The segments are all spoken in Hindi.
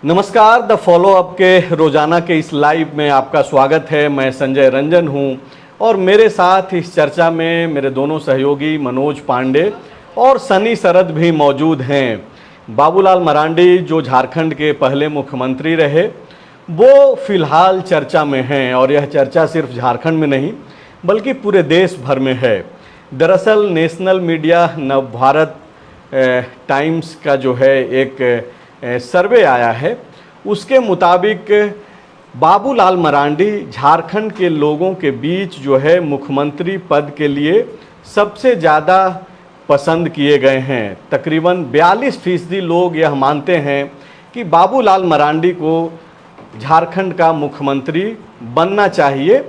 नमस्कार, द फॉलो अप के रोजाना के इस लाइव में आपका स्वागत है। मैं संजय रंजन हूं और मेरे साथ इस चर्चा में मेरे दोनों सहयोगी मनोज पांडे और सनी शरद भी मौजूद हैं। बाबूलाल मरांडी जो झारखंड के पहले मुख्यमंत्री रहे वो फिलहाल चर्चा में हैं और यह चर्चा सिर्फ झारखंड में नहीं बल्कि पूरे देश भर में है। दरअसल नेशनल मीडिया नवभारत टाइम्स का जो है एक सर्वे आया है, उसके मुताबिक बाबूलाल मरांडी झारखंड के लोगों के बीच जो है मुख्यमंत्री पद के लिए सबसे ज़्यादा पसंद किए गए हैं। तकरीबन 42% लोग यह मानते हैं कि बाबूलाल मरांडी को झारखंड का मुख्यमंत्री बनना चाहिए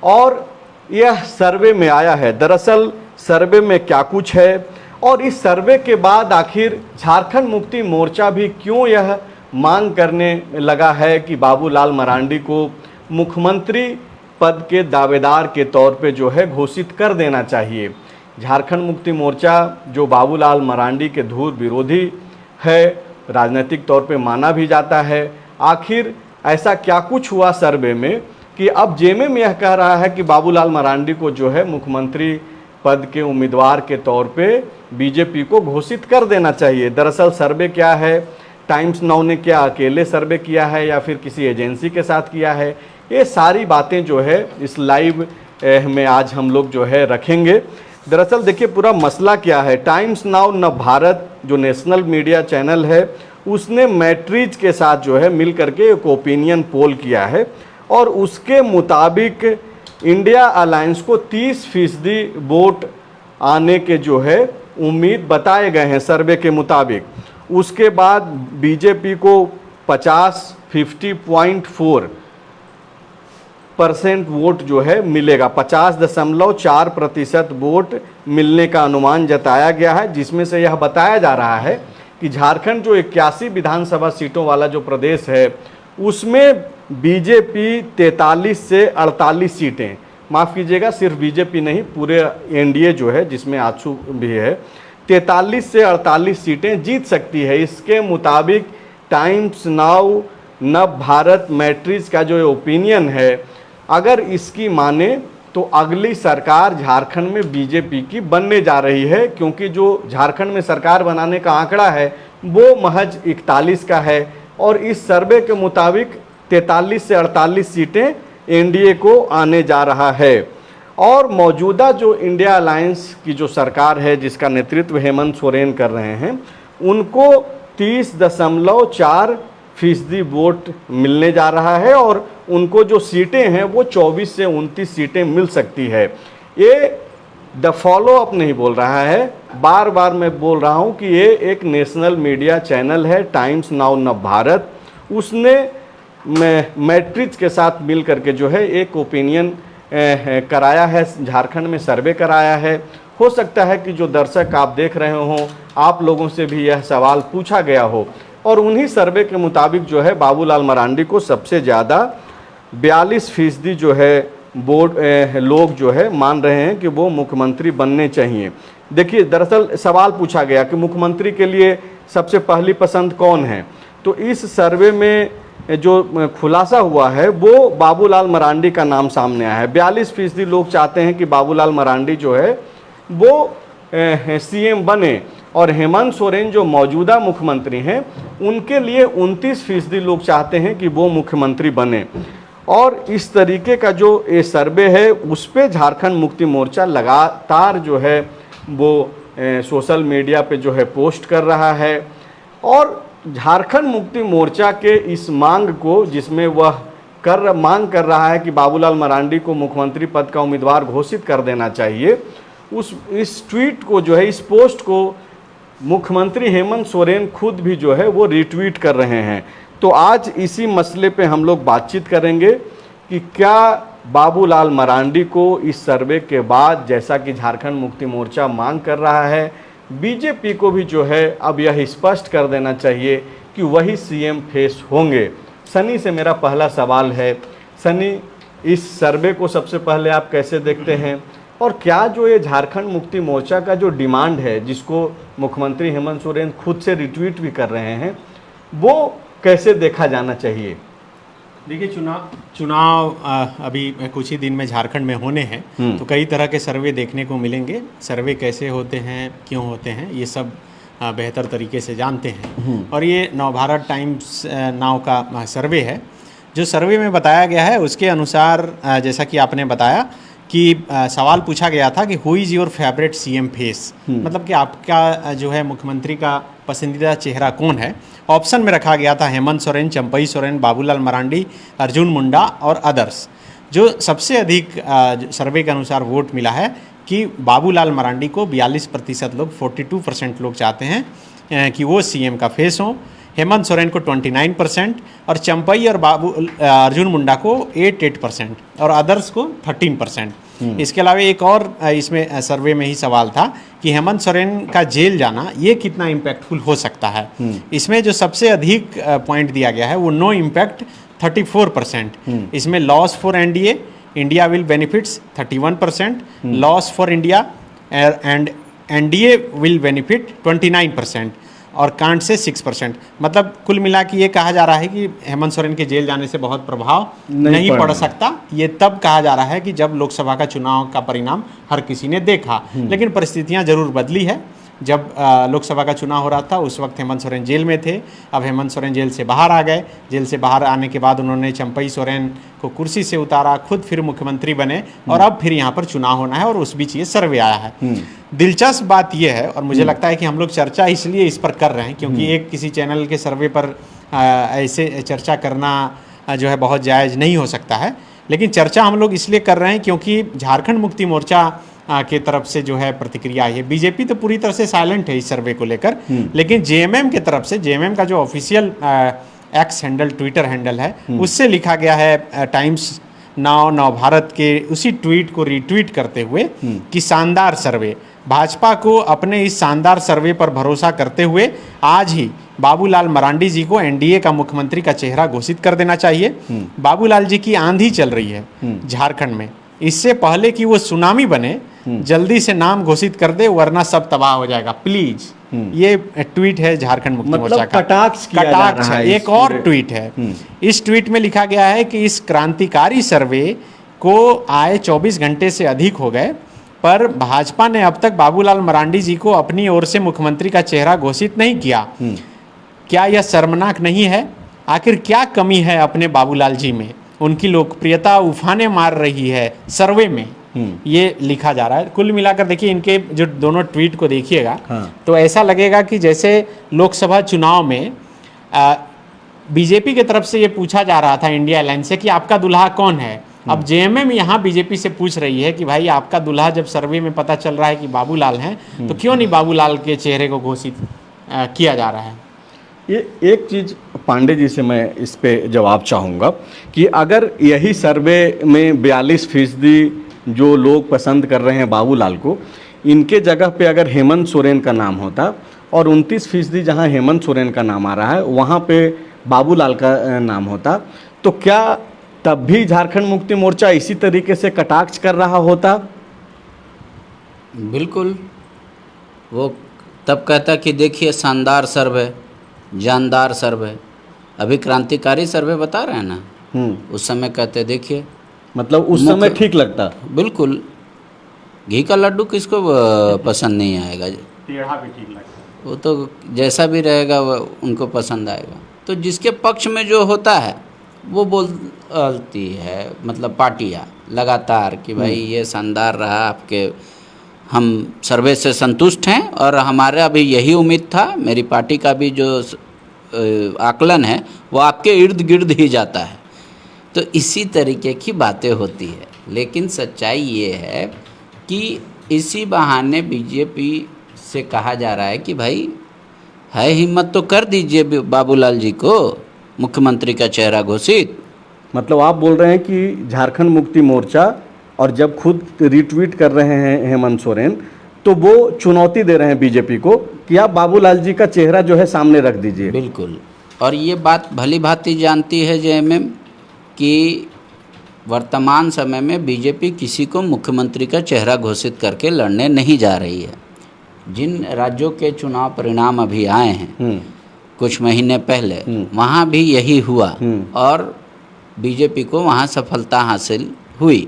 और यह सर्वे में आया है। दरअसल सर्वे में क्या कुछ है और इस सर्वे के बाद आखिर झारखंड मुक्ति मोर्चा भी क्यों यह मांग करने लगा है कि बाबूलाल मरांडी को मुख्यमंत्री पद के दावेदार के तौर पे जो है घोषित कर देना चाहिए। झारखंड मुक्ति मोर्चा जो बाबूलाल मरांडी के धुर विरोधी है, राजनीतिक तौर पे माना भी जाता है। आखिर ऐसा क्या कुछ हुआ सर्वे में कि अब जेएमएम यह कह रहा है कि बाबूलाल मरांडी को जो है मुख्यमंत्री पद के उम्मीदवार के तौर पे बीजेपी को घोषित कर देना चाहिए। दरअसल सर्वे क्या है, टाइम्स नाउ ने क्या अकेले सर्वे किया है या फिर किसी एजेंसी के साथ किया है, ये सारी बातें जो है इस लाइव में आज हम लोग जो है रखेंगे। दरअसल देखिए पूरा मसला क्या है। टाइम्स नाउ नवभारत जो नेशनल मीडिया चैनल है उसने मैट्रिज के साथ जो है मिल करके एक ओपिनियन पोल किया है और उसके मुताबिक इंडिया अलायंस को 30% वोट आने के जो है उम्मीद बताए गए हैं सर्वे के मुताबिक। उसके बाद बीजेपी को 50.4% वोट जो है मिलेगा, 50.4% वोट मिलने का अनुमान जताया गया है, जिसमें से यह बताया जा रहा है कि झारखंड जो 81 विधानसभा सीटों वाला जो प्रदेश है उसमें बीजेपी 43 से 48 सीटें, माफ़ कीजिएगा सिर्फ बीजेपी नहीं पूरे एनडीए जो है जिसमें आजसू भी है, 43 से 48 सीटें जीत सकती है। इसके मुताबिक टाइम्स नाउ नवभारत मैट्रिज का जो ओपिनियन है, अगर इसकी माने तो अगली सरकार झारखंड में बीजेपी की बनने जा रही है, क्योंकि जो झारखंड में सरकार बनाने का आंकड़ा है वो महज 41 का है और इस सर्वे के मुताबिक 43 से 48 सीटें एनडीए को आने जा रहा है। और मौजूदा जो इंडिया अलायंस की जो सरकार है जिसका नेतृत्व हेमंत सोरेन कर रहे हैं, उनको 30.4% वोट मिलने जा रहा है और उनको जो सीटें हैं वो 24 से 29 सीटें मिल सकती है। ये द फॉलो अप नहीं बोल रहा है, बार बार मैं बोल रहा हूँ कि ये एक नेशनल मीडिया चैनल है टाइम्स नाउ नवभारत, उसने मैट्रिज के साथ मिल करके जो है एक ओपिनियन कराया है, झारखंड में सर्वे कराया है। हो सकता है कि जो दर्शक आप देख रहे हों आप लोगों से भी यह सवाल पूछा गया हो और उन्हीं सर्वे के मुताबिक जो है बाबूलाल मरांडी को सबसे ज़्यादा 42% जो है बोर्ड लोग जो है मान रहे हैं कि वो मुख्यमंत्री बनने चाहिए। देखिए दरअसल सवाल पूछा गया कि मुख्यमंत्री के लिए सबसे पहली पसंद कौन है, तो इस सर्वे में जो खुलासा हुआ है वो बाबूलाल मरांडी का नाम सामने आया है। 42% लोग चाहते हैं कि बाबूलाल मरांडी जो है वो सीएम बने और हेमंत सोरेन जो मौजूदा मुख्यमंत्री हैं उनके लिए 29% लोग चाहते हैं कि वो मुख्यमंत्री बने। और इस तरीके का जो ये सर्वे है उस पर झारखंड मुक्ति मोर्चा लगातार जो है वो सोशल मीडिया पे जो है पोस्ट कर रहा है और झारखंड मुक्ति मोर्चा के इस मांग को, जिसमें वह मांग कर रहा है कि बाबूलाल मरांडी को मुख्यमंत्री पद का उम्मीदवार घोषित कर देना चाहिए, इस ट्वीट को जो है, इस पोस्ट को मुख्यमंत्री हेमंत सोरेन खुद भी जो है वो रिट्वीट कर रहे हैं। तो आज इसी मसले पे हम लोग बातचीत करेंगे कि क्या बाबूलाल मरांडी को इस सर्वे के बाद, जैसा कि झारखंड मुक्ति मोर्चा मांग कर रहा है, बीजेपी को भी जो है अब यह स्पष्ट कर देना चाहिए कि वही सीएम फेस होंगे। सनी से मेरा पहला सवाल है, सनी इस सर्वे को सबसे पहले आप कैसे देखते हैं और क्या जो ये झारखंड मुक्ति मोर्चा का जो डिमांड है जिसको मुख्यमंत्री हेमंत सोरेन खुद से रिट्वीट भी कर रहे हैं, वो कैसे देखा जाना चाहिए? देखिए, चुनाव अभी कुछ ही दिन में झारखंड में होने हैं, तो कई तरह के सर्वे देखने को मिलेंगे। सर्वे कैसे होते हैं, क्यों होते हैं, ये सब बेहतर तरीके से जानते हैं। और ये नवभारत टाइम्स नाव का सर्वे है। जो सर्वे में बताया गया है उसके अनुसार, जैसा कि आपने बताया कि सवाल पूछा गया था कि who is your favourite CM face, मतलब कि आपका जो है मुख्यमंत्री का पसंदीदा चेहरा कौन है। ऑप्शन में रखा गया था हेमंत सोरेन, चंपई सोरेन, बाबूलाल मरांडी, अर्जुन मुंडा और अदर्स। जो सबसे अधिक सर्वे के अनुसार वोट मिला है कि बाबूलाल मरांडी को 42% लोग, 42% लोग चाहते हैं कि वो सीएम का फेस हों। हेमंत सोरेन को 29% और चंपई और अर्जुन मुंडा को 8% और अदर्स को 13%। इसके अलावा एक और इसमें सर्वे में ही सवाल था कि हेमंत सोरेन का जेल जाना ये कितना इम्पैक्टफुल हो सकता है। इसमें जो सबसे अधिक पॉइंट दिया गया है वो नो इम्पैक्ट 34%। इसमें loss for NDA, India will benefits 31%, loss for India and NDA will benefit 29% और कांट से 6%। मतलब कुल मिला के ये कहा जा रहा है कि हेमंत सोरेन के जेल जाने से बहुत प्रभाव नहीं पड़ सकता। ये तब कहा जा रहा है कि जब लोकसभा का चुनाव का परिणाम हर किसी ने देखा, लेकिन परिस्थितियां जरूर बदली है। जब लोकसभा का चुनाव हो रहा था उस वक्त हेमंत सोरेन जेल में थे। अब हेमंत सोरेन जेल से बाहर आ गए। जेल से बाहर आने के बाद उन्होंने चंपई सोरेन को कुर्सी से उतारा, खुद फिर मुख्यमंत्री बने और अब फिर यहाँ पर चुनाव होना है और उस बीच ये सर्वे आया है। दिलचस्प बात यह है, और मुझे लगता है कि हम लोग चर्चा इसलिए इस पर कर रहे हैं क्योंकि एक किसी चैनल के सर्वे पर ऐसे चर्चा करना जो है बहुत जायज़ नहीं हो सकता है। लेकिन चर्चा हम लोग इसलिए कर रहे हैं क्योंकि झारखंड मुक्ति मोर्चा के तरफ से जो है प्रतिक्रिया आई है। बीजेपी तो पूरी तरह से साइलेंट है इस सर्वे को लेकर, लेकिन जेएमएम की तरफ से, जेएमएम का जो official x handle, Twitter handle है, उससे लिखा गया है टाइम्स नाउ नवभारत के उसी ट्वीट को रीट्वीट करते हुए कि शानदार सर्वे, भाजपा को अपने इस शानदार सर्वे पर भरोसा करते हुए आज ही बाबूलाल मरांडी जी को एनडीए का मुख्यमंत्री का चेहरा घोषित कर देना चाहिए। बाबूलाल जी की आंधी चल रही है झारखंड में, इससे पहले कि वो सुनामी बने जल्दी से नाम घोषित कर दे वरना सब तबाह हो जाएगा, प्लीज। ये ट्वीट है झारखंड मुक्ति मोर्चा का। कटाक्ष है। एक और ट्वीट है, इस ट्वीट में लिखा गया है कि इस क्रांतिकारी सर्वे को आए 24 घंटे से अधिक हो गए, पर भाजपा ने अब तक बाबूलाल मरांडी जी को अपनी ओर से मुख्यमंत्री का चेहरा घोषित नहीं किया। क्या यह शर्मनाक नहीं है? आखिर क्या कमी है अपने बाबूलाल जी में? उनकी लोकप्रियता उफाने मार रही है सर्वे में, ये लिखा जा रहा है। कुल मिलाकर देखिए, इनके जो दोनों ट्वीट को देखिएगा तो ऐसा लगेगा कि जैसे लोकसभा चुनाव में बीजेपी की तरफ से ये पूछा जा रहा था इंडिया अलायंस से कि आपका दुल्हा कौन है। अब जेएमएम यहाँ बीजेपी से पूछ रही है कि भाई आपका दुल्हा जब सर्वे में पता चल रहा है कि बाबूलाल हैं, तो क्यों नहीं बाबूलाल के चेहरे को घोषित किया जा रहा है। ये एक चीज़ पांडे जी से मैं इस पे जवाब चाहूँगा कि अगर यही सर्वे में 42% जो लोग पसंद कर रहे हैं बाबूलाल को, इनके जगह पे अगर हेमंत सोरेन का नाम होता और 29% जहाँ हेमंत सोरेन का नाम आ रहा है वहाँ पे बाबूलाल का नाम होता, तो क्या तब भी झारखंड मुक्ति मोर्चा इसी तरीके से कटाक्ष कर रहा होता? बिल्कुल, वो तब कहता कि देखिए शानदार सर्वे, जानदार सर्वे। अभी क्रांतिकारी सर्वे बता रहे हैं ना, उस समय कहते देखिए, मतलब उस समय ठीक लगता। बिल्कुल, घी का लड्डू किसको पसंद नहीं आएगा? टेढ़ा भी ठीक लगता, वो तो जैसा भी रहेगा वो उनको पसंद आएगा। तो जिसके पक्ष में जो होता है वो बोलती है, मतलब पार्टियाँ लगातार कि भाई ये शानदार रहा, आपके हम सर्वे से संतुष्ट हैं और हमारा भी यही उम्मीद था, मेरी पार्टी का भी जो आकलन है वो आपके इर्द गिर्द ही जाता है। तो इसी तरीके की बातें होती है। लेकिन सच्चाई ये है कि इसी बहाने बीजेपी से कहा जा रहा है कि भाई है हिम्मत तो कर दीजिए बाबूलाल जी को मुख्यमंत्री का चेहरा घोषित। मतलब आप बोल रहे हैं कि झारखंड मुक्ति मोर्चा, और जब खुद रिट्वीट कर रहे हैं हेमंत सोरेन, तो वो चुनौती दे रहे हैं बीजेपी को कि आप बाबूलाल जी का चेहरा जो है सामने रख दीजिए। बिल्कुल, और ये बात भली भांति जानती है जेएमएम कि वर्तमान समय में बीजेपी किसी को मुख्यमंत्री का चेहरा घोषित करके लड़ने नहीं जा रही है। जिन राज्यों के चुनाव परिणाम अभी आए हैं कुछ महीने पहले, वहाँ भी यही हुआ और बीजेपी को वहाँ सफलता हासिल हुई।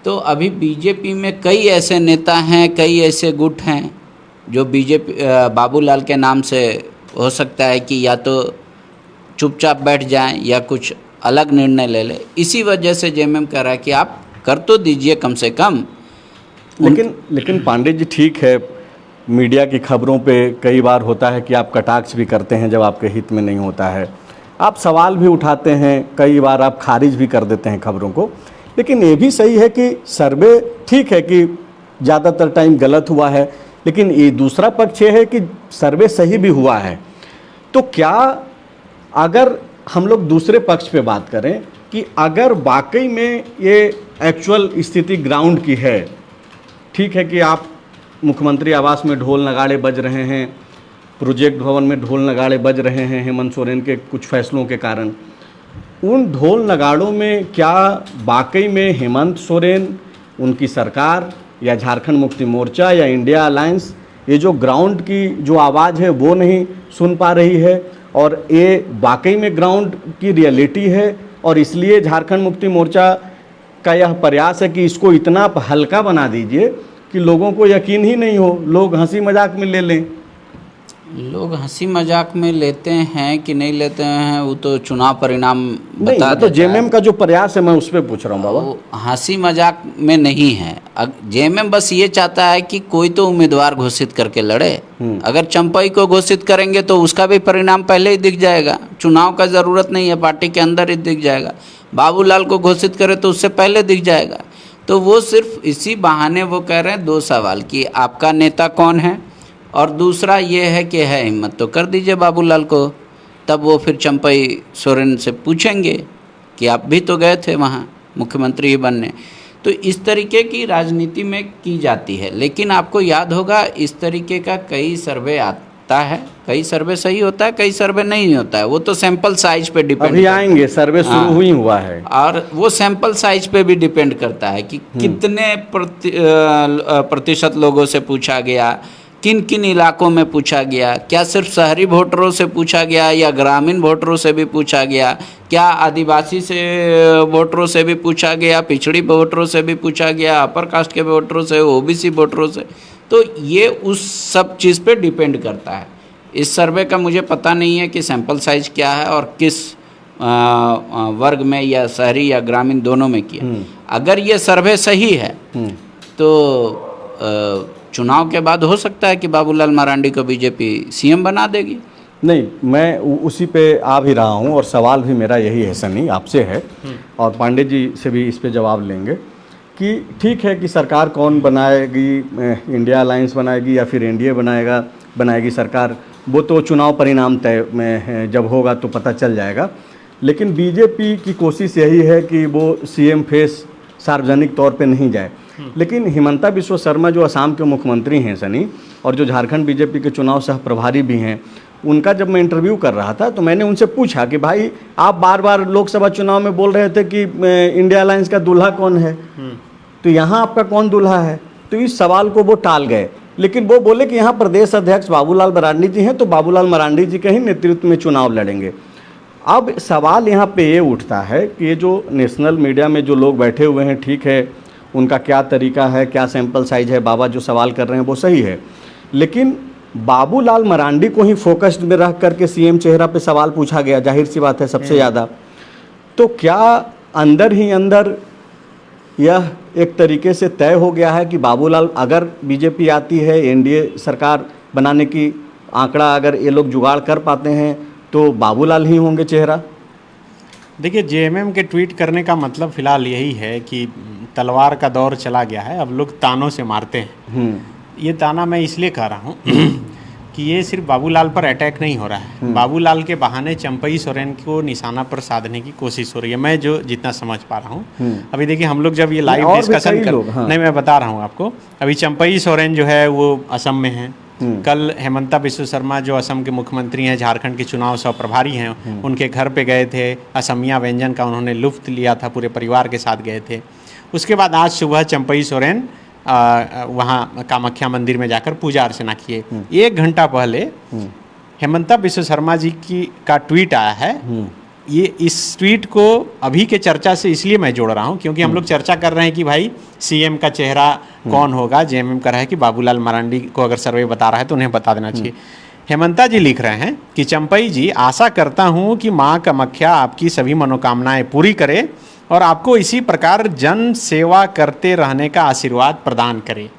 तो अभी बीजेपी में कई ऐसे नेता हैं, कई ऐसे गुट हैं जो बीजेपी बाबूलाल के नाम से हो सकता है कि या तो चुपचाप बैठ जाएं या कुछ अलग निर्णय ले ले। इसी वजह से जेएमएम कह रहा है कि आप कर तो दीजिए कम से कम। लेकिन पांडे जी, ठीक है, मीडिया की खबरों पे कई बार होता है कि आप कटाक्ष भी करते हैं जब आपके हित में नहीं होता है, आप सवाल भी उठाते हैं, कई बार आप खारिज भी कर देते हैं खबरों को। लेकिन ये भी सही है कि सर्वे ठीक है कि ज़्यादातर टाइम गलत हुआ है, लेकिन ये दूसरा पक्ष ये है कि सर्वे सही भी हुआ है। तो क्या अगर हम लोग दूसरे पक्ष पे बात करें कि अगर वाकई में ये एक्चुअल स्थिति ग्राउंड की है, ठीक है कि आप मुख्यमंत्री आवास में ढोल नगाड़े बज रहे हैं, प्रोजेक्ट भवन में ढोल नगाड़े बज रहे हैं हेमंत सोरेन के कुछ फैसलों के कारण, उन ढोल नगाड़ों में क्या वाकई में हेमंत सोरेन, उनकी सरकार या झारखंड मुक्ति मोर्चा या इंडिया अलायंस ये जो ग्राउंड की जो आवाज़ है वो नहीं सुन पा रही है, और ये वाकई में ग्राउंड की रियलिटी है, और इसलिए झारखंड मुक्ति मोर्चा का यह प्रयास है कि इसको इतना हल्का बना दीजिए कि लोगों को यकीन ही नहीं हो, लोग हंसी मजाक में ले लें। लोग हंसी मजाक में लेते हैं कि नहीं लेते हैं वो तो चुनाव परिणाम बता तो जेएमएम का जो प्रयास है मैं उस पर पूछ रहा हूँ बाबा। वो हंसी मजाक में नहीं है। जेएमएम बस ये चाहता है कि कोई तो उम्मीदवार घोषित करके लड़े। अगर चंपई को घोषित करेंगे तो उसका भी परिणाम पहले ही दिख जाएगा, चुनाव का ज़रूरत नहीं है, पार्टी के अंदर ही दिख जाएगा। बाबूलाल को घोषित करे तो उससे पहले दिख जाएगा। तो वो सिर्फ इसी बहाने वो कह रहे हैं दो सवाल कि आपका नेता कौन है, और दूसरा ये है कि है हिम्मत तो कर दीजिए बाबूलाल को। तब वो फिर चंपई सोरेन से पूछेंगे कि आप भी तो गए थे वहाँ मुख्यमंत्री ही बनने। तो इस तरीके की राजनीति में की जाती है। लेकिन आपको याद होगा इस तरीके का कई सर्वे आता है, कई सर्वे सही होता है, कई सर्वे नहीं होता है। वो तो सैंपल साइज पे डिपेंड, अभी आएंगे, सर्वे शुरू हुई हुआ है, और वो सैंपल साइज पे भी डिपेंड करता है कि कितने प्रतिशत लोगों से पूछा गया, किन किन इलाकों में पूछा गया, क्या सिर्फ शहरी वोटरों से पूछा गया या ग्रामीण वोटरों से भी पूछा गया, क्या आदिवासी से वोटरों से भी पूछा गया, पिछड़ी वोटरों से भी पूछा गया, अपर कास्ट के वोटरों से, ओबीसी वोटरों से। तो ये उस सब चीज़ पे डिपेंड करता है। इस सर्वे का मुझे पता नहीं है कि सैंपल साइज क्या है और किस वर्ग में या शहरी या ग्रामीण दोनों में किया। अगर ये सर्वे सही है तो चुनाव के बाद हो सकता है कि बाबूलाल मरांडी को बीजेपी सीएम बना देगी। नहीं, मैं उसी पे आ भी रहा हूँ, और सवाल भी मेरा यही है सनी, आपसे है और पांडे जी से भी इस पे जवाब लेंगे कि ठीक है कि सरकार कौन बनाएगी, इंडिया अलायंस बनाएगी या फिर एनडीए बनाएगी सरकार, वो तो चुनाव परिणाम तय में जब होगा तो पता चल जाएगा। लेकिन बीजेपी की कोशिश यही है कि वो सीएम फेस सार्वजनिक तौर पे नहीं जाए। लेकिन हिमंता बिस्वा शर्मा जो असम के मुख्यमंत्री हैं सनी, और जो झारखंड बीजेपी के चुनाव सह प्रभारी भी हैं, उनका जब मैं इंटरव्यू कर रहा था तो मैंने उनसे पूछा कि भाई आप बार बार लोकसभा चुनाव में बोल रहे थे कि इंडिया अलायंस का दूल्हा कौन है, तो यहाँ आपका कौन दूल्हा है? तो इस सवाल को वो टाल गए। लेकिन वो बोले कि यहाँ प्रदेश अध्यक्ष बाबूलाल मरांडी जी हैं, तो बाबूलाल मरांडी जी के ही नेतृत्व में चुनाव लड़ेंगे। अब सवाल यहाँ पे ये उठता है कि ये जो नेशनल मीडिया में जो लोग बैठे हुए हैं, ठीक है, उनका क्या तरीका है, क्या सैंपल साइज है, बाबा जो सवाल कर रहे हैं वो सही है, लेकिन बाबूलाल मरांडी को ही फोकस्ड में रख करके सीएम चेहरा पे सवाल पूछा गया, जाहिर सी बात है सबसे ज़्यादा। तो क्या अंदर ही अंदर यह एक तरीके से तय हो गया है कि बाबूलाल, अगर बीजेपी आती है, एनडीए सरकार बनाने की आंकड़ा अगर ये लोग जुगाड़ कर पाते हैं तो बाबूलाल ही होंगे चेहरा? देखिए, जेएमएम के ट्वीट करने का मतलब फ़िलहाल यही है कि तलवार का दौर चला गया है, अब लोग तानों से मारते हैं। ये ताना मैं इसलिए कह रहा हूँ कि ये सिर्फ बाबूलाल पर अटैक नहीं हो रहा है, बाबूलाल के बहाने चंपई सोरेन को निशाना पर साधने की कोशिश हो रही है, मैं जो जितना समझ पा रहा हूँ। अभी देखिए, हम लोग जब ये लाइव डिस्कशन नहीं, मैं बता रहा हूँ आपको, अभी चंपई सोरेन जो है वो असम में है। कल हेमंता बिस्वा शर्मा जो असम के मुख्यमंत्री हैं, झारखंड के चुनाव सह प्रभारी हैं, उनके घर पे गए थे, असमिया व्यंजन का उन्होंने लुत्फ लिया था, पूरे परिवार के साथ गए थे। उसके बाद आज सुबह चंपई सोरेन वहाँ कामाख्या मंदिर में जाकर पूजा अर्चना किए। 1 घंटा पहले हेमंता विश्व शर्मा जी की का ट्वीट आया है। ये इस ट्वीट को अभी के चर्चा से इसलिए मैं जोड़ रहा हूँ क्योंकि हम लोग चर्चा कर रहे हैं कि भाई सीएम का चेहरा कौन होगा। जेएमएम का है कि बाबूलाल मरांडी को अगर सर्वे बता रहा है तो उन्हें बता देना चाहिए। हेमंता जी लिख रहे हैं कि चंपई जी, आशा करता हूँ कि माँ कामाख्या आपकी सभी मनोकामनाएं पूरी करे और आपको इसी प्रकार जन सेवा करते रहने का आशीर्वाद प्रदान करे।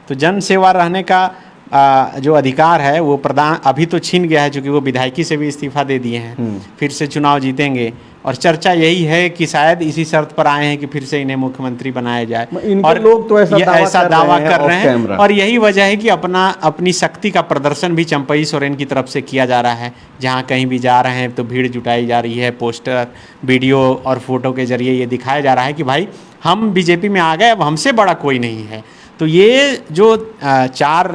तो जन सेवा रहने का जो अधिकार है वो प्रदान अभी तो छीन गया है, क्योंकि वो विधायकी से भी इस्तीफा दे दिए हैं। फिर से चुनाव जीतेंगे और चर्चा यही है कि शायद इसी शर्त पर आए हैं कि फिर से इन्हें मुख्यमंत्री बनाया जाए। और लोग तो ऐसा दावा कर रहे हैं और यही वजह है कि अपनी शक्ति का प्रदर्शन भी चंपई सोरेन की तरफ से किया जा रहा है। जहाँ कहीं भी जा रहे हैं तो भीड़ जुटाई जा रही है, पोस्टर, वीडियो और फोटो के जरिए ये दिखाया जा रहा है कि भाई हम बीजेपी में आ गए, अब हमसे बड़ा कोई नहीं है। तो ये जो 4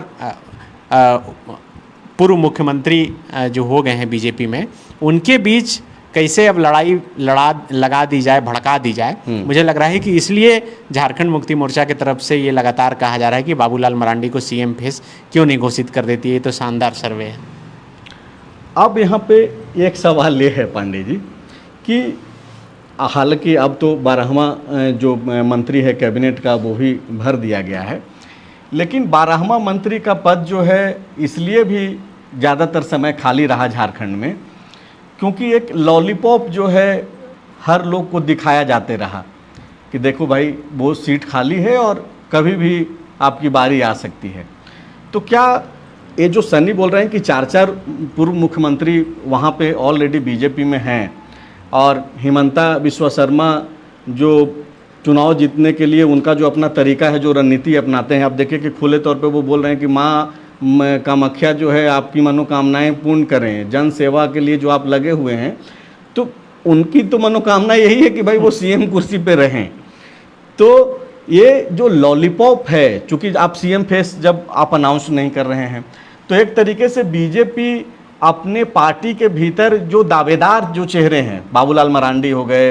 पूर्व मुख्यमंत्री जो हो गए हैं बीजेपी में, उनके बीच कैसे अब लगा दी जाए, भड़का दी जाए। मुझे लग रहा है कि इसलिए झारखंड मुक्ति मोर्चा की तरफ से ये लगातार कहा जा रहा है कि बाबूलाल मरांडी को सीएम फेस क्यों नहीं घोषित कर देती है। ये तो शानदार सर्वे है। अब यहाँ पे एक सवाल ये है पांडे जी कि हालांकि अब तो 12वां जो मंत्री है कैबिनेट का वो भी भर दिया गया है, लेकिन 12वां मंत्री का पद जो है इसलिए भी ज़्यादातर समय खाली रहा झारखंड में क्योंकि एक लॉलीपॉप जो है हर लोग को दिखाया जाते रहा कि देखो भाई वो सीट खाली है और कभी भी आपकी बारी आ सकती है। तो क्या ये जो सनी बोल रहे हैं कि 4 पूर्व मुख्यमंत्री वहाँ पे ऑलरेडी बीजेपी में हैं और हेमंता विश्व शर्मा जो चुनाव जीतने के लिए उनका जो अपना तरीका है, जो रणनीति अपनाते हैं, आप देखिए कि खुले तौर पे वो बोल रहे हैं कि माँ कामाख्या जो है आपकी मनोकामनाएं पूर्ण करें, जन सेवा के लिए जो आप लगे हुए हैं, तो उनकी तो मनोकामना यही है कि भाई वो सीएम कुर्सी पे रहें। तो ये जो लॉलीपॉप है, चूँकि आप सीएम फेस जब आप अनाउंस नहीं कर रहे हैं, तो एक तरीके से बीजेपी अपने पार्टी के भीतर जो दावेदार जो चेहरे हैं, बाबूलाल मरांडी हो गए,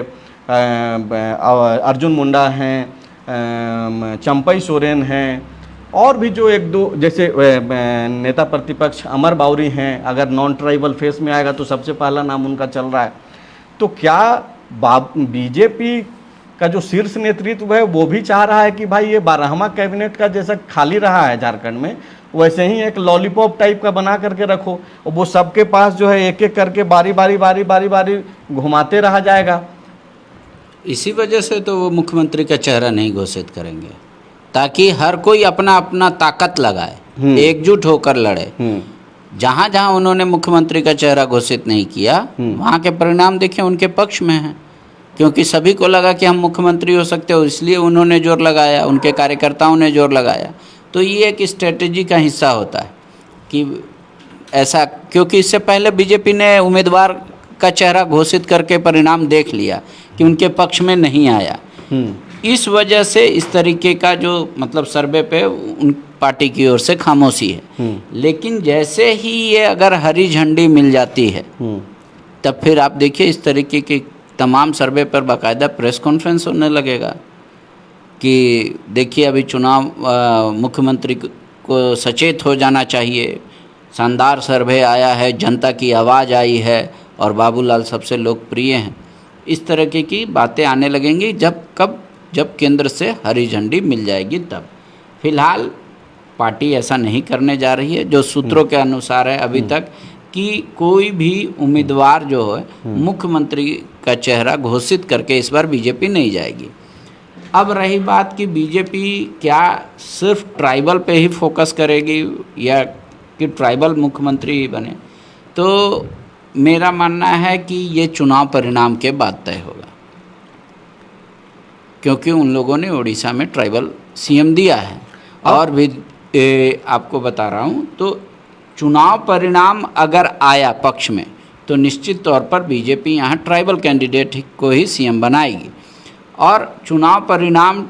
अर्जुन मुंडा हैं, चंपई सोरेन हैं, और भी जो 1-2 जैसे नेता प्रतिपक्ष अमर बाउरी हैं, अगर नॉन ट्राइबल फेस में आएगा तो सबसे पहला नाम उनका चल रहा है। तो क्या बीजेपी का जो शीर्ष नेतृत्व है वो भी चाह रहा है कि भाई ये 12वां कैबिनेट का जैसा खाली रहा है झारखंड में, वैसे ही एक लॉलीपॉप टाइप का बना करके रखो और वो सबके पास जो है एक एक करके बारी बारी घुमाते रहा जाएगा। इसी वजह से तो वो मुख्यमंत्री का चेहरा नहीं घोषित करेंगे, ताकि हर कोई अपना अपना ताकत लगाए, एकजुट होकर लड़े। जहाँ जहाँ उन्होंने मुख्यमंत्री का चेहरा घोषित नहीं किया, वहाँ के परिणाम देखिए उनके पक्ष में हैं, क्योंकि सभी को लगा कि हम मुख्यमंत्री हो सकते हो, इसलिए उन्होंने जोर लगाया, उनके कार्यकर्ताओं ने जोर लगाया। तो ये एक स्ट्रेटजी का हिस्सा होता है कि ऐसा, क्योंकि इससे पहले बीजेपी ने उम्मीदवार का चेहरा घोषित करके परिणाम देख लिया कि उनके पक्ष में नहीं आया। इस वजह से इस तरीके का जो मतलब सर्वे पे उन पार्टी की ओर से खामोशी है। लेकिन जैसे ही ये अगर हरी झंडी मिल जाती है, तब फिर आप देखिए इस तरीके के तमाम सर्वे पर बाकायदा प्रेस कॉन्फ्रेंस होने लगेगा कि देखिए अभी चुनाव मुख्यमंत्री को सचेत हो जाना चाहिए, शानदार सर्वे आया है, जनता की आवाज़ आई है और बाबूलाल सबसे लोकप्रिय हैं। इस तरह की बातें आने लगेंगी जब केंद्र से हरी झंडी मिल जाएगी तब। फिलहाल पार्टी ऐसा नहीं करने जा रही है, जो सूत्रों के अनुसार है अभी तक, कि कोई भी उम्मीदवार जो है मुख्यमंत्री का चेहरा घोषित करके इस बार बीजेपी नहीं जाएगी। अब रही बात कि बीजेपी क्या सिर्फ ट्राइबल पे ही फोकस करेगी या कि ट्राइबल मुख्यमंत्री ही बने, तो मेरा मानना है कि ये चुनाव परिणाम के बाद तय होगा, क्योंकि उन लोगों ने उड़ीसा में ट्राइबल सीएम दिया है। और भी आपको बता रहा हूँ, तो चुनाव परिणाम अगर आया पक्ष में तो निश्चित तौर पर बीजेपी यहाँ ट्राइबल कैंडिडेट को ही सीएम बनाएगी। और चुनाव परिणाम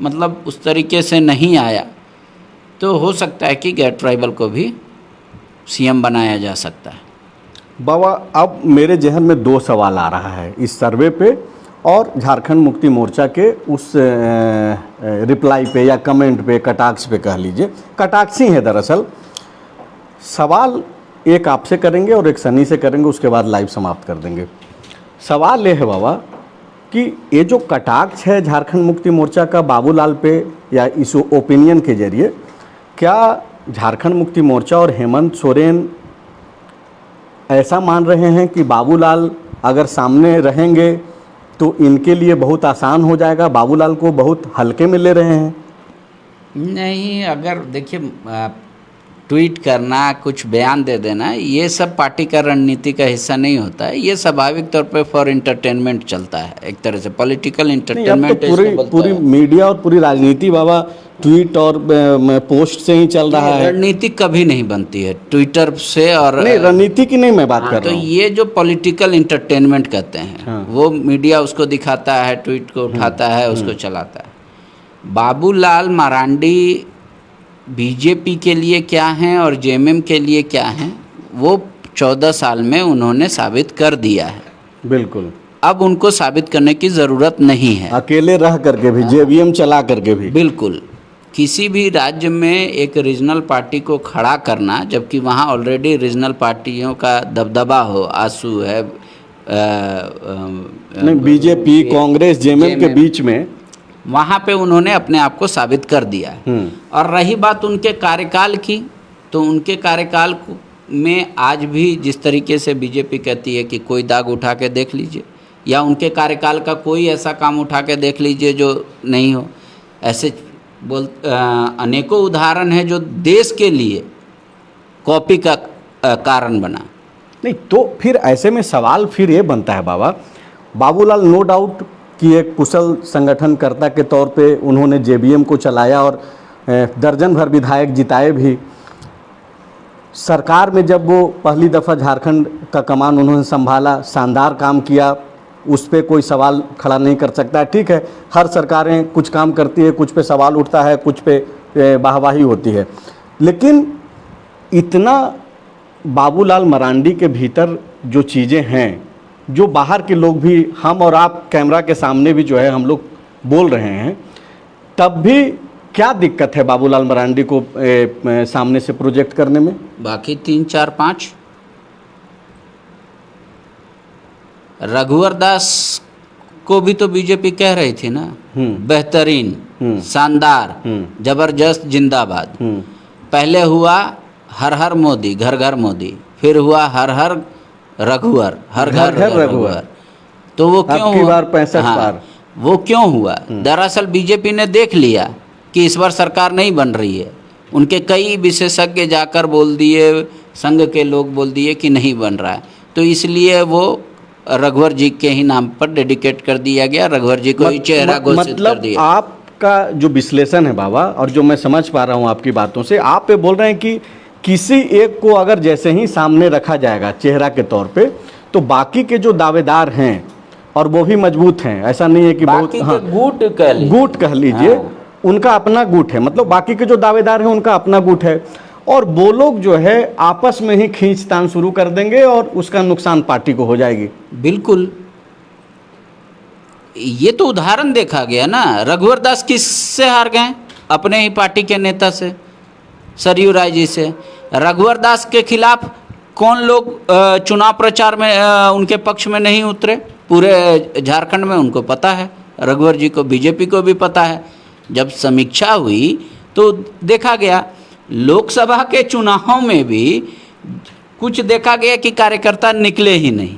मतलब उस तरीके से नहीं आया तो हो सकता है कि गैर ट्राइबल को भी सीएम बनाया जा सकता है। बाबा, अब मेरे जहन में 2 सवाल आ रहा है इस सर्वे पे और झारखंड मुक्ति मोर्चा के उस रिप्लाई पे या कमेंट पे, कटाक्ष पे कह लीजिए, कटाक्षी है दरअसल। सवाल एक आपसे करेंगे और एक सनी से करेंगे, उसके बाद लाइव समाप्त कर देंगे। सवाल ये है बाबा कि ये जो कटाक्ष है झारखंड मुक्ति मोर्चा का बाबूलाल पे या इस ओपिनियन के जरिए, क्या झारखंड मुक्ति मोर्चा और हेमंत सोरेन ऐसा मान रहे हैं कि बाबूलाल अगर सामने रहेंगे तो इनके लिए बहुत आसान हो जाएगा, बाबूलाल को बहुत हल्के में ले रहे हैं? नहीं, अगर देखिए ट्वीट करना, कुछ बयान दे देना, ये सब पार्टी का रणनीति का हिस्सा नहीं होता है। ये स्वाभाविक तौर पे फॉर इंटरटेनमेंट चलता है, एक तरह से पॉलिटिकल इंटरटेनमेंट। पूरी मीडिया और पूरी राजनीति बाबा ट्वीट और पोस्ट से ही चल रहा है। रणनीति कभी नहीं बनती है ट्विटर से, और नहीं, रणनीति की नहीं मैं बात कर तो रहा हूँ। ये जो पॉलिटिकल इंटरटेनमेंट कहते हैं, हाँ। वो मीडिया उसको दिखाता है, ट्वीट को उठाता है, उसको चलाता है। बाबूलाल मरांडी बीजेपी के लिए क्या हैं और जेएमएम के लिए क्या हैं, वो 14 साल में उन्होंने साबित कर दिया है। बिल्कुल, अब उनको साबित करने की ज़रूरत नहीं है। अकेले रह करके भी, जेवीएम चला करके भी। बिल्कुल, किसी भी राज्य में एक रीजनल पार्टी को खड़ा करना, जबकि वहाँ ऑलरेडी रीजनल पार्टियों का दबदबा हो, आसू है, नहीं, बीजेपी कांग्रेस जेएमएम के बीच में, वहाँ पे उन्होंने अपने आप को साबित कर दिया है। और रही बात उनके कार्यकाल की, तो उनके कार्यकाल में आज भी जिस तरीके से बीजेपी कहती है कि कोई दाग उठा के देख लीजिए, या उनके कार्यकाल का कोई ऐसा काम उठा के देख लीजिए जो नहीं हो, ऐसे अनेकों उदाहरण है जो देश के लिए कॉपी का कारण बना। नहीं तो फिर ऐसे में सवाल फिर ये बनता है बाबा, बाबूलाल नो डाउट कि एक कुशल संगठनकर्ता के तौर पे उन्होंने जेबीएम को चलाया और दर्जन भर विधायक जिताए भी। सरकार में जब वो पहली दफ़ा झारखंड का कमान उन्होंने संभाला, शानदार काम किया, उस पर कोई सवाल खड़ा नहीं कर सकता है। ठीक है, हर सरकारें कुछ काम करती है, कुछ पे सवाल उठता है, कुछ पे वाहवाही होती है, लेकिन इतना बाबूलाल मरांडी के भीतर जो चीज़ें हैं, जो बाहर के लोग भी, हम और आप कैमरा के सामने भी जो है हम लोग बोल रहे हैं, तब भी क्या दिक्कत है बाबूलाल मरांडी को सामने से प्रोजेक्ट करने में? बाकी 3, 4, 5 रघुवर दास को भी तो बीजेपी कह रही थी ना, बेहतरीन, शानदार, जबरदस्त, जिंदाबाद। पहले हुआ हर हर मोदी, घर घर मोदी, फिर हुआ हर हर रघुवर, हर घर रघुवर। तो वो क्यों हुआ? बार 65 बार वो क्यों हुआ? दरअसल बीजेपी ने देख लिया कि इस बार सरकार नहीं बन रही है। उनके कई विशेषज्ञ जाकर बोल दिए, संघ के लोग बोल दिए कि नहीं बन रहा है, तो इसलिए वो रघुवर जी के ही नाम पर डेडिकेट कर दिया गया, रघुवर जी को ही चेहरा घोषित कर दिया। आपका जो विश्लेषण है बाबा, और जो मैं समझ पा रहा हूँ आपकी बातों से, आप ये बोल रहे हैं कि किसी एक को अगर जैसे ही सामने रखा जाएगा चेहरा के तौर पे, तो बाकी के जो दावेदार हैं और वो भी मजबूत हैं, ऐसा नहीं है कि बहुत, हाँ, गुट कह लीजिए, हाँ, उनका अपना गुट है, मतलब बाकी के जो दावेदार हैं उनका अपना गुट है, और वो लोग जो है आपस में ही खींचतान शुरू कर देंगे और उसका नुकसान पार्टी को हो जाएगी। बिल्कुल, ये तो उदाहरण देखा गया ना। रघुवर दास किससे हार गए? अपने ही पार्टी के नेता से, सरयू राय जी से। रघुवर दास के खिलाफ कौन लोग चुनाव प्रचार में उनके पक्ष में नहीं उतरे? पूरे झारखंड में उनको पता है, रघुवर जी को, बीजेपी को भी पता है। जब समीक्षा हुई तो देखा गया, लोकसभा के चुनाव में भी कुछ देखा गया कि कार्यकर्ता निकले ही नहीं।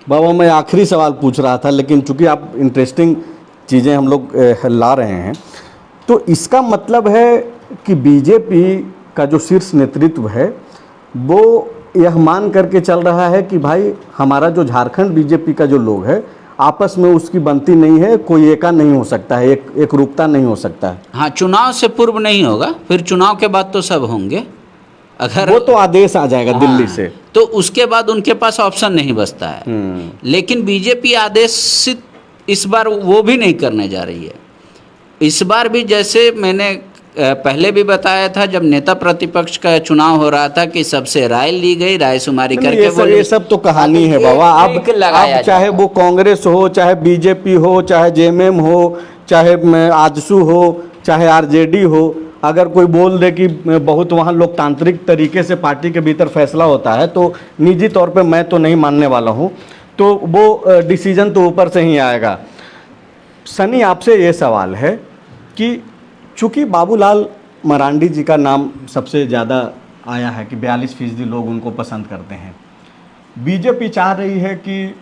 बाबा, मैं आखिरी सवाल पूछ रहा था, लेकिन चूंकि आप इंटरेस्टिंग चीज़ें हम लोग ला रहे हैं, तो इसका मतलब है कि बीजेपी का जो शीर्ष नेतृत्व है वो यह मान करके चल रहा है कि भाई हमारा जो झारखंड बीजेपी का जो लोग है आपस में उसकी बनती नहीं है, कोई एका नहीं हो सकता है, एक रूपता नहीं हो सकता है। हाँ, चुनाव से पूर्व नहीं होगा, फिर चुनाव के बाद तो सब होंगे। अगर वो तो आदेश आ जाएगा दिल्ली से, तो उसके बाद उनके पास ऑप्शन नहीं बचता है। लेकिन बीजेपी आदेशित इस बार वो भी नहीं करने जा रही है। इस बार भी, जैसे मैंने पहले भी बताया था, जब नेता प्रतिपक्ष का चुनाव हो रहा था, कि सबसे राय ली गई, रायशुमारी करके बोले। ये सब तो कहानी है बाबा। अब चाहे वो कांग्रेस हो, चाहे बीजेपी हो, चाहे जेएमएम हो, चाहे आजसू हो, चाहे आरजेडी हो, अगर कोई बोल दे कि बहुत वहाँ लोकतांत्रिक तरीके से पार्टी के भीतर फैसला होता है, तो निजी तौर पे मैं तो नहीं मानने वाला हूँ, तो वो डिसीजन तो ऊपर से ही आएगा। सनी, आपसे ये सवाल है कि चूँकि बाबूलाल मरांडी जी का नाम सबसे ज़्यादा आया है कि 42% लोग उनको पसंद करते हैं, बीजेपी चाह रही है कि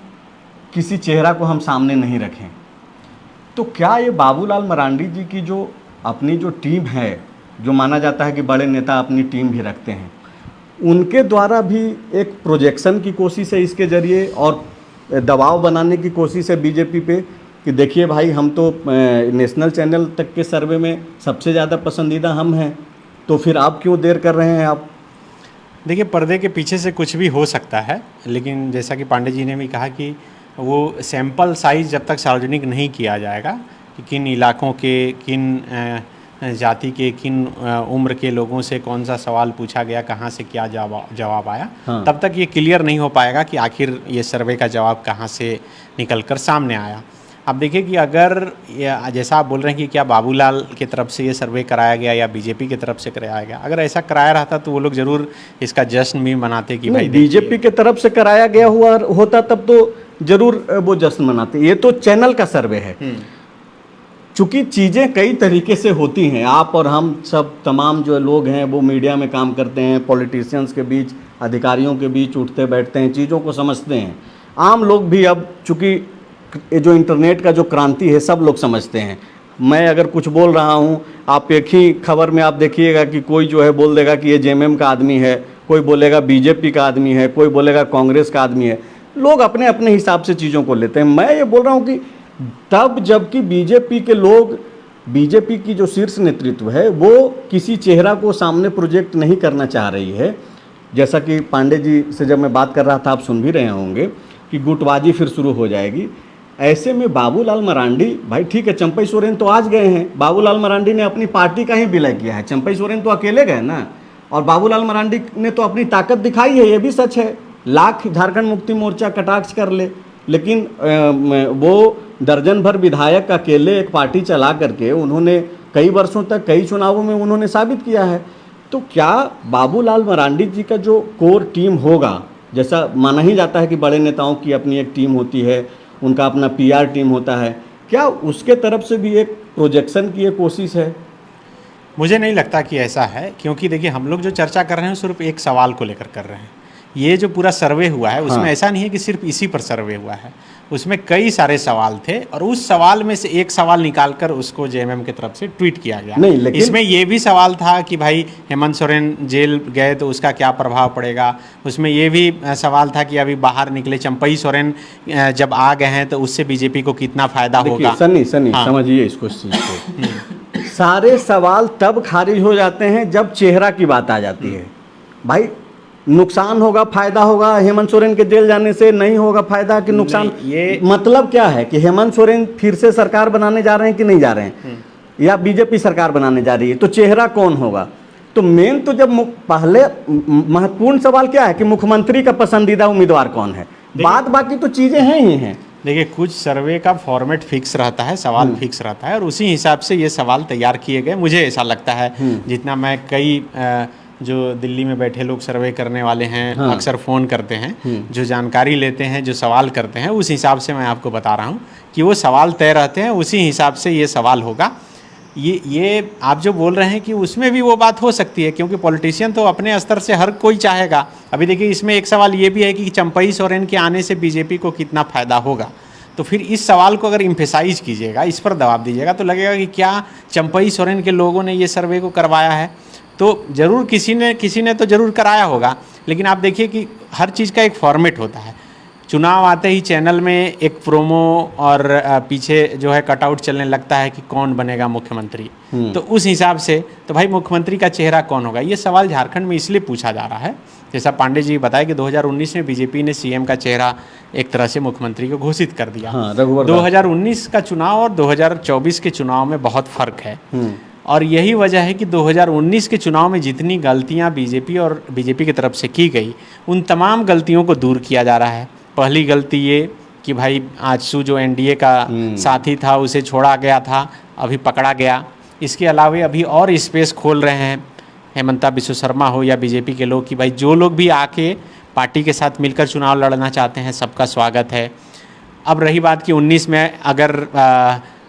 किसी चेहरा को हम सामने नहीं रखें, तो क्या ये बाबूलाल मरांडी जी की जो अपनी जो टीम है, जो माना जाता है कि बड़े नेता अपनी टीम भी रखते हैं, उनके द्वारा भी एक प्रोजेक्शन की कोशिश है इसके ज़रिए और दबाव बनाने की कोशिश है बीजेपी पे कि देखिए भाई, हम तो नेशनल चैनल तक के सर्वे में सबसे ज़्यादा पसंदीदा हम हैं, तो फिर आप क्यों देर कर रहे हैं आप? देखिए, पर्दे के पीछे से कुछ भी हो सकता है, लेकिन जैसा कि पांडे जी ने भी कहा कि वो सैंपल साइज़ जब तक सार्वजनिक नहीं किया जाएगा कि किन इलाकों के, किन जाति के, किन उम्र के लोगों से कौन सा सवाल पूछा गया, कहाँ से क्या जवाब आया, हाँ। तब तक ये क्लियर नहीं हो पाएगा कि आखिर ये सर्वे का जवाब कहाँ से निकल कर सामने आया। अब देखिए कि अगर जैसा आप बोल रहे हैं कि क्या बाबूलाल की तरफ से ये सर्वे कराया गया या बीजेपी की तरफ से कराया गया, अगर ऐसा कराया रहता तो वो लोग ज़रूर इसका जश्न भी मनाते कि भाई बीजेपी की तरफ से कराया गया हुआ होता तब तो जरूर वो जश्न मनाते। ये तो चैनल का सर्वे है, चूंकि चीज़ें कई तरीके से होती हैं, आप और हम सब तमाम जो लोग हैं वो मीडिया में काम करते हैं, पॉलिटिशियंस के बीच, अधिकारियों के बीच उठते बैठते हैं, चीज़ों को समझते हैं। आम लोग भी अब चूँकि ये जो इंटरनेट का जो क्रांति है, सब लोग समझते हैं। मैं अगर कुछ बोल रहा हूँ, आप एक ही खबर में आप देखिएगा कि कोई जो है बोल देगा कि ये जेएमएम का आदमी है, कोई बोलेगा बीजेपी का आदमी है, कोई बोलेगा कांग्रेस का आदमी है। लोग अपने अपने हिसाब से चीज़ों को लेते हैं। मैं ये बोल रहा हूँ कि तब जबकि बीजेपी के लोग, बीजेपी की जो शीर्ष नेतृत्व है वो किसी चेहरा को सामने प्रोजेक्ट नहीं करना चाह रही है। जैसा कि पांडे जी से जब मैं बात कर रहा था, आप सुन भी रहे होंगे कि गुटबाजी फिर शुरू हो जाएगी। ऐसे में बाबूलाल मरांडी, भाई ठीक है, चंपई सोरेन तो आज गए हैं, बाबूलाल मरांडी ने अपनी पार्टी का ही विलय किया है, चंपई सोरेन तो अकेले गए ना, और बाबूलाल मरांडी ने तो अपनी ताकत दिखाई है, ये भी सच है। लाख झारखंड मुक्ति मोर्चा कटाक्ष कर ले, लेकिन वो दर्जन भर विधायक अकेले एक पार्टी चला करके उन्होंने कई वर्षों तक कई चुनावों में उन्होंने साबित किया है। तो क्या बाबूलाल मरांडी जी का जो कोर टीम होगा, जैसा माना ही जाता है कि बड़े नेताओं की अपनी एक टीम होती है, उनका अपना पीआर टीम होता है, क्या उसके तरफ से भी एक प्रोजेक्शन की एक कोशिश है? मुझे नहीं लगता कि ऐसा है, क्योंकि देखिए हम लोग जो चर्चा कर रहे हैं सिर्फ एक सवाल को लेकर कर रहे हैं। ये जो पूरा सर्वे हुआ है उसमें ऐसा नहीं है कि सिर्फ इसी पर सर्वे हुआ है, उसमें कई सारे सवाल थे और उस सवाल में से एक सवाल निकालकर उसको जेएमएम की तरफ से ट्वीट किया गया। नहीं, लेकिन इसमें ये भी सवाल था कि भाई हेमंत सोरेन जेल गए तो उसका क्या प्रभाव पड़ेगा। उसमें ये भी सवाल था कि अभी बाहर निकले चंपई सोरेन जब आ गए हैं तो उससे बीजेपी को कितना फायदा होगा। सनी समझिए इसको, इस चीज़ को सारे सवाल तब खारिज हो जाते हैं जब चेहरा की बात आ जाती है। भाई नुकसान होगा, फायदा होगा हेमंत सोरेन के जेल जाने से, नहीं होगा फायदा कि नुकसान, ये मतलब क्या है कि हेमंत सोरेन फिर से सरकार बनाने जा रहे हैं कि नहीं जा रहे हैं, या बीजेपी सरकार बनाने जा रही है, तो चेहरा कौन होगा? तो मेन तो जब पहले महत्वपूर्ण सवाल क्या है कि मुख्यमंत्री का पसंदीदा उम्मीदवार कौन है, बाद बाकी तो चीजें हैं ही हैं। देखिए, कुछ सर्वे का फॉर्मेट फिक्स रहता है, सवाल फिक्स रहता है और उसी हिसाब से ये सवाल तैयार किए गए। मुझे ऐसा लगता है, जितना मैं कई जो दिल्ली में बैठे लोग सर्वे करने वाले हैं, अक्सर फ़ोन करते हैं, जो जानकारी लेते हैं, जो सवाल करते हैं, उस हिसाब से मैं आपको बता रहा हूँ कि वो सवाल तय रहते हैं, उसी हिसाब से ये सवाल होगा। ये आप जो बोल रहे हैं कि उसमें भी वो बात हो सकती है, क्योंकि पॉलिटिशियन तो अपने स्तर से हर कोई चाहेगा। अभी देखिए, इसमें एक सवाल ये भी है कि चंपई सोरेन के आने से बीजेपी को कितना फ़ायदा होगा। तो फिर इस सवाल को अगर इम्फेसाइज कीजिएगा, इस पर दबाव दीजिएगा, तो लगेगा कि क्या चंपई सोरेन के लोगों ने ये सर्वे को करवाया है। तो ज़रूर किसी ने तो ज़रूर कराया होगा, लेकिन आप देखिए कि हर चीज़ का एक फॉर्मेट होता है। चुनाव आते ही चैनल में एक प्रोमो और पीछे जो है कटआउट चलने लगता है कि कौन बनेगा मुख्यमंत्री। तो उस हिसाब से तो भाई मुख्यमंत्री का चेहरा कौन होगा, ये सवाल झारखंड में इसलिए पूछा जा रहा है। जैसा पांडे जी बताया कि 2019 में बीजेपी ने सीएम का चेहरा एक तरह से मुख्यमंत्री को घोषित कर दिया। 2019 का चुनाव और 2024 के चुनाव में बहुत फर्क है, और यही वजह है कि 2019 के चुनाव में जितनी गलतियां बीजेपी की तरफ से की गई, उन तमाम गलतियों को दूर किया जा रहा है। पहली गलती ये कि भाई आजसू जो एनडीए का साथी था उसे छोड़ा गया था, अभी पकड़ा गया, इसके अलावा अभी और स्पेस खोल रहे हैं हेमंता बिस्व शर्मा हो या बीजेपी के लोग कि भाई जो लोग भी आके पार्टी के साथ मिलकर चुनाव लड़ना चाहते हैं सबका स्वागत है। अब रही बात कि 19 में अगर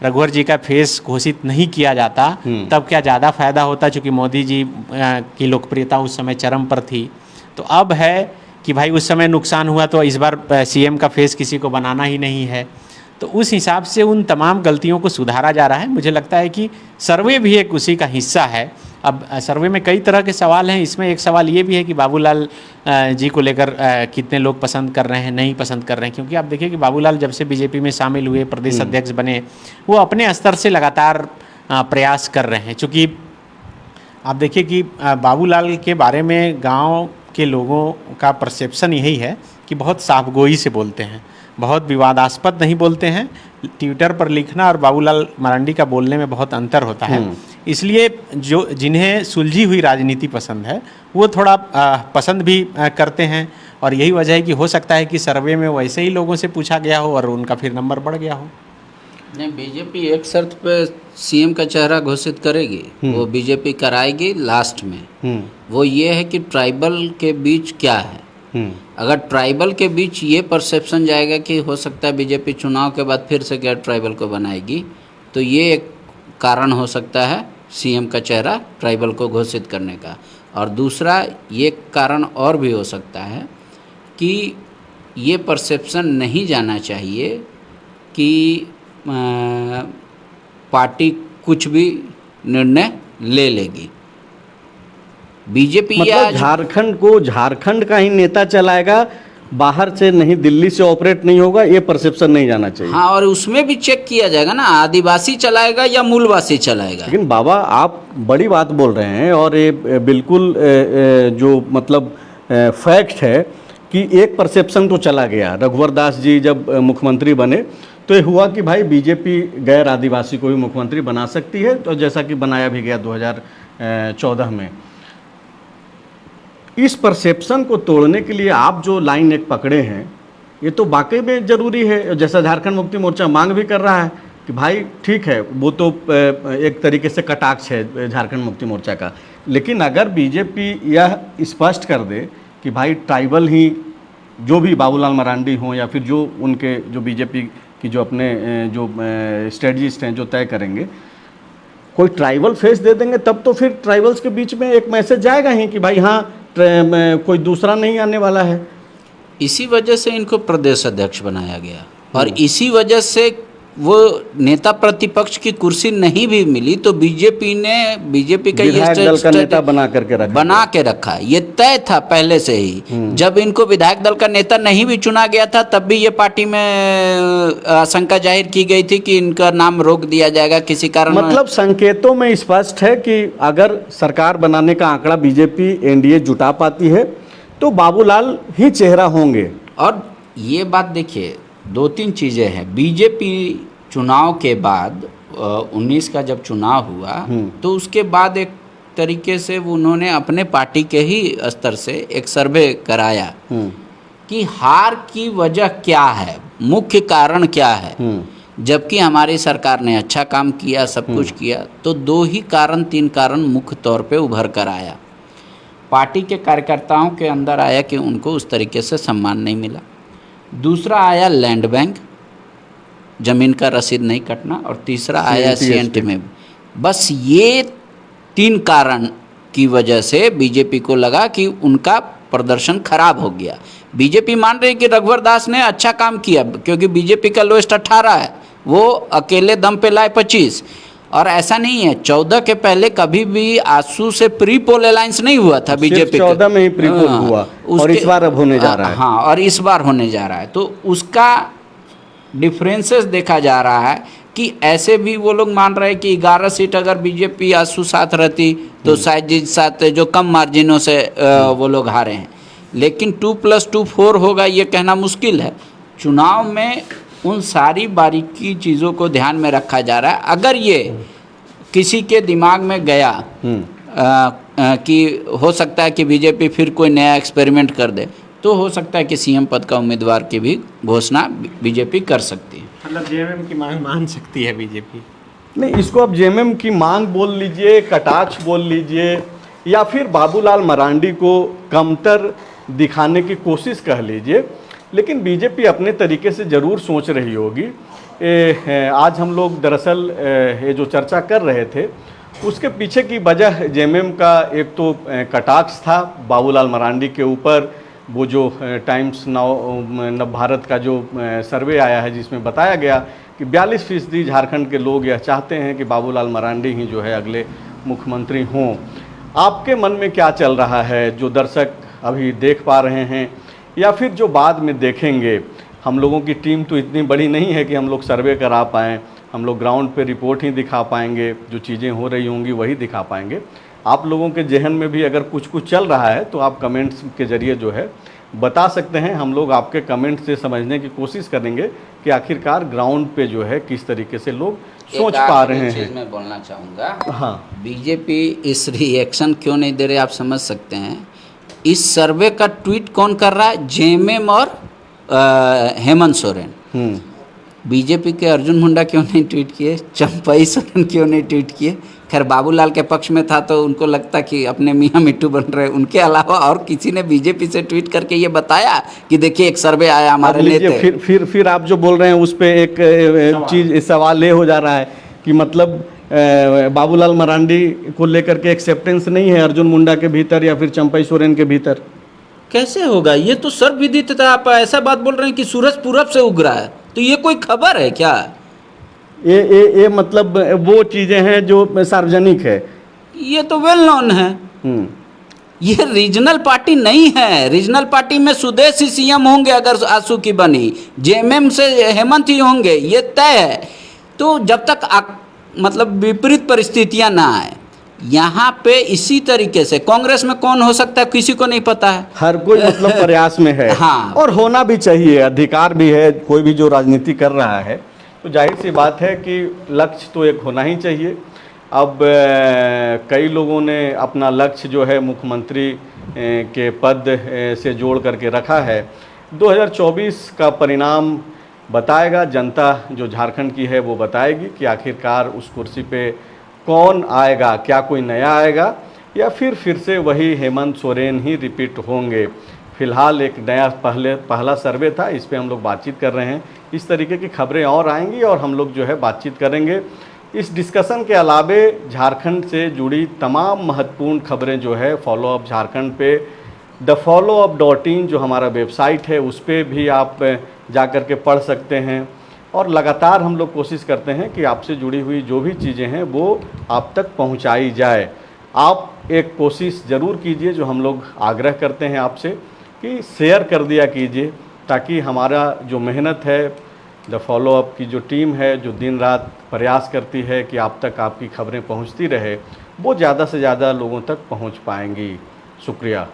रघुवर जी का फेस घोषित नहीं किया जाता तब क्या ज़्यादा फायदा होता, चूँकि मोदी जी की लोकप्रियता उस समय चरम पर थी। तो अब है कि भाई उस समय नुकसान हुआ तो इस बार सीएम का फेस किसी को बनाना ही नहीं है। तो उस हिसाब से उन तमाम गलतियों को सुधारा जा रहा है। मुझे लगता है कि सर्वे भी एक उसी का हिस्सा है। अब सर्वे में कई तरह के सवाल हैं, इसमें एक सवाल ये भी है कि बाबूलाल जी को लेकर कितने लोग पसंद कर रहे हैं, नहीं पसंद कर रहे हैं। क्योंकि आप देखिए कि बाबूलाल जब से बीजेपी में शामिल हुए, प्रदेश अध्यक्ष बने, वो अपने स्तर से लगातार प्रयास कर रहे हैं। चूँकि आप देखिए कि बाबूलाल के बारे में गाँव के लोगों का परसेप्शन यही है कि बहुत साफगोई से बोलते हैं, बहुत विवादास्पद नहीं बोलते हैं। ट्विटर पर लिखना और बाबूलाल मरांडी का बोलने में बहुत अंतर होता है। इसलिए जो जिन्हें सुलझी हुई राजनीति पसंद है वो थोड़ा पसंद भी करते हैं। और यही वजह है कि हो सकता है कि सर्वे में वैसे ही लोगों से पूछा गया हो और उनका फिर नंबर बढ़ गया हो। नहीं, बीजेपी एक शर्त पे सीएम का चेहरा घोषित करेगी, वो बीजेपी कराएगी लास्ट में। वो ये है कि ट्राइबल के बीच क्या है। अगर ट्राइबल के बीच ये परसेप्शन जाएगा कि हो सकता है बीजेपी चुनाव के बाद फिर से गैर ट्राइबल को बनाएगी, तो ये एक कारण हो सकता है सीएम का चेहरा ट्राइबल को घोषित करने का। और दूसरा ये कारण और भी हो सकता है कि ये परसेप्शन नहीं जाना चाहिए कि पार्टी कुछ भी निर्णय ले लेगी। बीजेपी मतलब झारखंड का ही नेता चलाएगा, बाहर से नहीं, दिल्ली से ऑपरेट नहीं होगा, ये परसेप्शन नहीं जाना चाहिए। हाँ, और उसमें भी चेक किया जाएगा ना, आदिवासी चलाएगा या मूलवासी चलाएगा। लेकिन बाबा आप बड़ी बात बोल रहे हैं और ये बिल्कुल जो मतलब फैक्ट है कि एक परसेप्शन तो चला गया। रघुवर दास जी जब मुख्यमंत्री बने तो ये हुआ कि भाई बीजेपी गैर आदिवासी को भी मुख्यमंत्री बना सकती है, तो जैसा कि बनाया भी गया 2014 में। इस परसेप्शन को तोड़ने के लिए आप जो लाइन एक पकड़े हैं ये तो वाकई में ज़रूरी है। जैसा झारखंड मुक्ति मोर्चा मांग भी कर रहा है कि भाई ठीक है, वो तो एक तरीके से कटाक्ष है झारखंड मुक्ति मोर्चा का, लेकिन अगर बीजेपी यह स्पष्ट कर दे कि भाई ट्राइबल ही जो भी बाबूलाल मरांडी हों या फिर जो उनके जो बीजेपी की जो अपने जो स्ट्रेटजिस्ट हैं जो तय करेंगे, कोई ट्राइबल फेस दे देंगे, तब तो फिर ट्राइबल्स के बीच में एक मैसेज जाएगा ही कि भाई हाँ कोई दूसरा नहीं आने वाला है। इसी वजह से इनको प्रदेश अध्यक्ष बनाया गया और इसी वजह से वो नेता प्रतिपक्ष की कुर्सी नहीं भी मिली तो बीजेपी का ये दल का नेता बना के रखा। ये तय था पहले से ही। जब इनको विधायक दल का नेता नहीं भी चुना गया था तब भी ये पार्टी में आशंका जाहिर की गई थी कि इनका नाम रोक दिया जाएगा किसी कारण। मतलब संकेतों में स्पष्ट है कि अगर सरकार बनाने का आंकड़ा बीजेपी एनडीए जुटा पाती है तो बाबूलाल ही चेहरा होंगे। और ये बात देखिए, 2-3 चीज़ें हैं। बीजेपी चुनाव के बाद 19 का जब चुनाव हुआ तो उसके बाद एक तरीके से उन्होंने अपने पार्टी के ही स्तर से एक सर्वे कराया कि हार की वजह क्या है, मुख्य कारण क्या है। जबकि हमारी सरकार ने अच्छा काम किया, सब कुछ किया, तो 3 कारण मुख्य तौर पे उभर कर आया। पार्टी के कार्यकर्ताओं के अंदर आया कि उनको उस तरीके से सम्मान नहीं मिला। दूसरा आया लैंड बैंक, ज़मीन का रसीद नहीं कटना, और तीसरा आया सीएनटी में। बस ये 3 कारण की वजह से बीजेपी को लगा कि उनका प्रदर्शन खराब हो गया। बीजेपी मान रही कि रघुवर दास ने अच्छा काम किया क्योंकि बीजेपी का लोएस्ट 18 है, वो अकेले दम पे लाए 25। और ऐसा नहीं है, 14 के पहले कभी भी आसू से प्री पोल अलायंस नहीं हुआ था बीजेपी। 14 में ही प्री पोल हुआ और इस बार अब होने जा रहा है। हाँ, और इस बार होने जा रहा है। तो उसका डिफरेंसेस देखा जा रहा है कि ऐसे भी वो लोग मान रहे हैं कि 11 सीट अगर बीजेपी आसू साथ रहती तो शायद जिस साथ जो कम मार्जिनों से वो लोग हारे हैं। लेकिन 2+2 4 होगा ये कहना मुश्किल है। चुनाव में उन सारी बारीकी चीज़ों को ध्यान में रखा जा रहा है। अगर ये किसी के दिमाग में गया कि हो सकता है कि बीजेपी फिर कोई नया एक्सपेरिमेंट कर दे, तो हो सकता है कि सीएम पद का उम्मीदवार की भी घोषणा बीजेपी कर सकती है। मतलब जेएमएम की मांग मान सकती है बीजेपी। नहीं, इसको आप जेएमएम की मांग बोल लीजिए, कटाक्ष बोल लीजिए, या फिर बाबूलाल मरांडी को कमतर दिखाने की कोशिश कह लीजिए, लेकिन बीजेपी अपने तरीके से ज़रूर सोच रही होगी। आज हम लोग दरअसल ये जो चर्चा कर रहे थे उसके पीछे की वजह जेएमएम का एक तो कटाक्ष था बाबूलाल मरांडी के ऊपर। वो जो टाइम्स नव भारत का जो सर्वे आया है जिसमें बताया गया कि 42% झारखंड के लोग यह चाहते हैं कि बाबूलाल मरांडी ही जो है अगले मुख्यमंत्री हों। आपके मन में क्या चल रहा है, जो दर्शक अभी देख पा रहे हैं या फिर जो बाद में देखेंगे? हम लोगों की टीम तो इतनी बड़ी नहीं है कि हम लोग सर्वे करा पाएँ, हम लोग ग्राउंड पे रिपोर्ट ही दिखा पाएंगे, जो चीज़ें हो रही होंगी वही दिखा पाएंगे। आप लोगों के जहन में भी अगर कुछ चल रहा है तो आप कमेंट्स के ज़रिए जो है बता सकते हैं। हम लोग आपके कमेंट से समझने की कोशिश करेंगे कि आखिरकार ग्राउंड पे जो है किस तरीके से लोग सोच पा रहे हैं। मैं बोलना चाहूँगा, हाँ, बीजेपी इस रिएक्शन क्यों नहीं दे रहे, आप समझ सकते हैं। इस सर्वे का ट्वीट कौन कर रहा है? जेएमएम और हेमंत सोरेन। बीजेपी के अर्जुन मुंडा क्यों नहीं ट्वीट किए? चंपई सोरेन क्यों नहीं ट्वीट किए? खैर बाबूलाल के पक्ष में था तो उनको लगता कि अपने मियाँ मिट्टू बन रहे। उनके अलावा और किसी ने बीजेपी से ट्वीट करके ये बताया कि देखिए एक सर्वे आया हमारे नेता। फिर आप जो बोल रहे हैं उस पर एक चीज़ सवाल ये हो जा रहा है कि मतलब बाबूलाल मरांडी को लेकर के एक्सेप्टेंस नहीं है अर्जुन मुंडा के भीतर या फिर चंपई सोरेन के भीतर। कैसे होगा? ये तो सर्वविदित था। आप ऐसा बात बोल रहे हैं कि सूरज पूरब से उग रहा है, तो ये कोई खबर है क्या? ये मतलब वो चीज़ें हैं जो सार्वजनिक है। ये तो वेल नोन है। ये रीजनल पार्टी नहीं है। रीजनल पार्टी में सुदेश ही सीएम होंगे अगर आंसू की बनी, जेएमएम से हेमंत ही होंगे, ये तय है। तो जब तक मतलब विपरीत परिस्थितियां ना आए, यहाँ पे इसी तरीके से कांग्रेस में कौन हो सकता है किसी को नहीं पता है। हर कोई मतलब प्रयास में है। हाँ, और होना भी चाहिए, अधिकार भी है। कोई भी जो राजनीति कर रहा है तो जाहिर सी बात है कि लक्ष्य तो एक होना ही चाहिए। अब कई लोगों ने अपना लक्ष्य जो है मुख्यमंत्री के पद से जोड़ करके रखा है। 2024 का परिणाम बताएगा, जनता जो झारखंड की है वो बताएगी कि आखिरकार उस कुर्सी पे कौन आएगा। क्या कोई नया आएगा या फिर से वही हेमंत सोरेन ही रिपीट होंगे। फिलहाल एक नया पहला सर्वे था, इस पे हम लोग बातचीत कर रहे हैं। इस तरीके की खबरें और आएंगी और हम लोग जो है बातचीत करेंगे। इस डिस्कशन के अलावे झारखंड से जुड़ी तमाम महत्वपूर्ण खबरें जो है फॉलोअप झारखंड पे thefollowup.in जो हमारा वेबसाइट है उस पर भी आप जा कर के पढ़ सकते हैं। और लगातार हम लोग कोशिश करते हैं कि आपसे जुड़ी हुई जो भी चीज़ें हैं वो आप तक पहुंचाई जाए। आप एक कोशिश ज़रूर कीजिए, जो हम लोग आग्रह करते हैं आपसे कि शेयर कर दिया कीजिए, ताकि हमारा जो मेहनत है, द फॉलोअप की जो टीम है जो दिन रात प्रयास करती है कि आप तक आपकी खबरें पहुंचती रहे, वो ज़्यादा से ज़्यादा लोगों तक पहुंच पाएंगी। शुक्रिया।